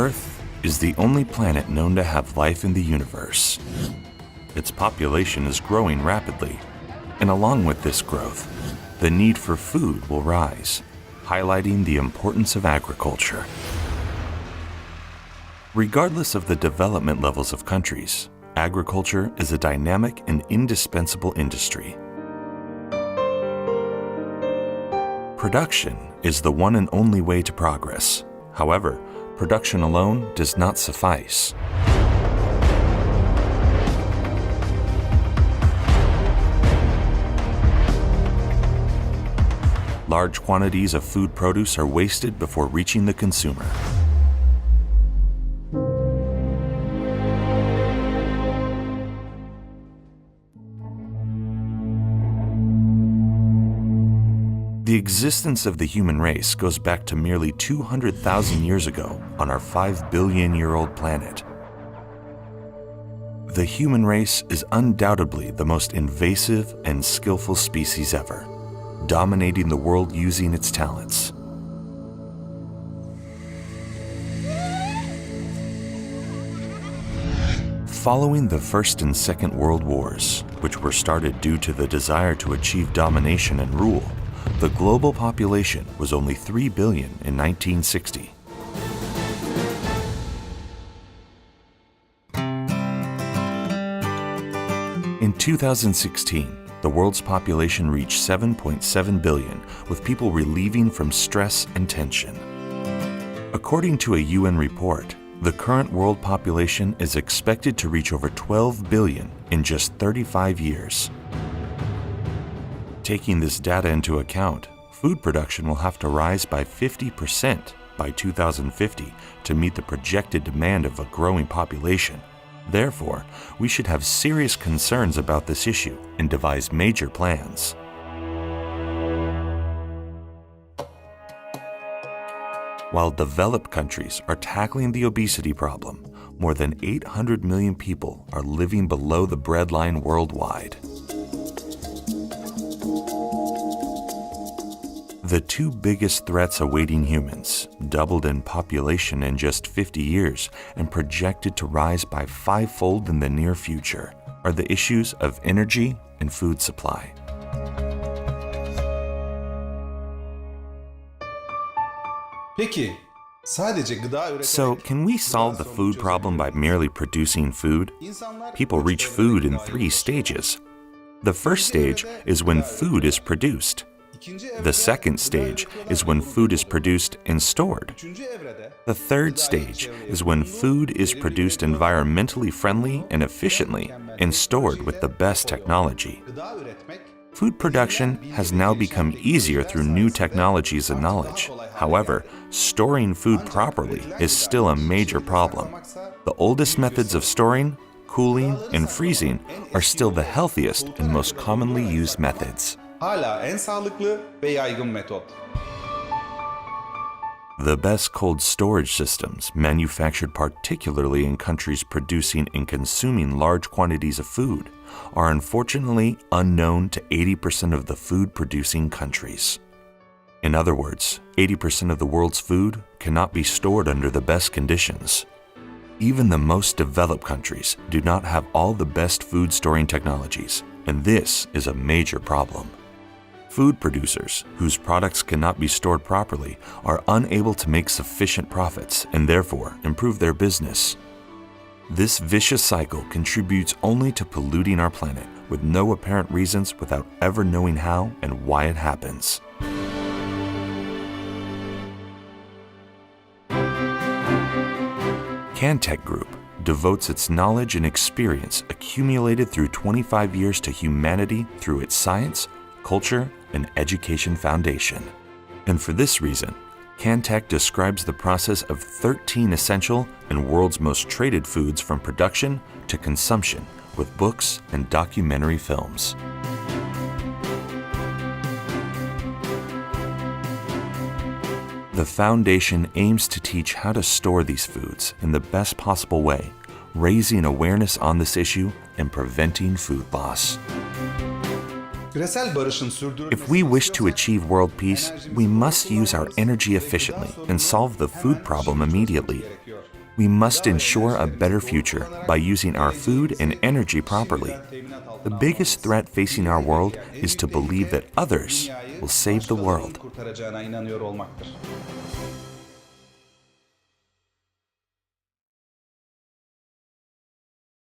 Earth is the only planet known to have life in the universe. Its population is growing rapidly, and along with this growth, the need for food will rise, highlighting the importance of agriculture. Regardless of the development levels of countries, agriculture is a dynamic and indispensable industry. Production is the one and only way to progress. However, production alone does not suffice. Large quantities of food produce are wasted before reaching the consumer. The existence of the human race goes back to merely 200,000 years ago on our 5 billion-year-old planet. The human race is undoubtedly the most invasive and skillful species ever, dominating the world using its talents. Following the First and Second World Wars, which were started due to the desire to achieve domination and rule, the global population was only 3 billion in 1960. In 2016, the world's population reached 7.7 billion, with people relieving from stress and tension. According to a UN report, the current world population is expected to reach over 12 billion in just 35 years. Taking this data into account, food production will have to rise by 50% by 2050 to meet the projected demand of a growing population. Therefore, we should have serious concerns about this issue and devise major plans. While developed countries are tackling the obesity problem, more than 800 million people are living below the breadline worldwide. The two biggest threats awaiting humans, doubled in population in just 50 years and projected to rise by 5-fold in the near future, are the issues of energy and food supply. So, can we solve the food problem by merely producing food? People reach food in 3 stages. The first stage is when food is produced. The second stage is when food is produced and stored. The third stage is when food is produced environmentally friendly and efficiently and stored with the best technology. Food production has now become easier through new technologies and knowledge. However, storing food properly is still a major problem. The oldest methods of storing, cooling, and freezing are still the healthiest and most commonly used methods. The best cold storage systems, manufactured particularly in countries producing and consuming large quantities of food, are unfortunately unknown to 80% of the food-producing countries. In other words, 80% of the world's food cannot be stored under the best conditions. Even the most developed countries do not have all the best food storing technologies, and this is a major problem. Food producers, whose products cannot be stored properly, are unable to make sufficient profits and therefore improve their business. This vicious cycle contributes only to polluting our planet with no apparent reasons without ever knowing how and why it happens. Cantech Group devotes its knowledge and experience accumulated through 25 years to humanity through its science, culture, and education foundation. And for this reason, Cantech describes the process of 13 essential and world's most traded foods from production to consumption with books and documentary films. The foundation aims to teach how to store these foods in the best possible way, raising awareness on this issue and preventing food loss. If we wish to achieve world peace, we must use our energy efficiently and solve the food problem immediately. We must ensure a better future by using our food and energy properly. The biggest threat facing our world is to believe that others will save the world.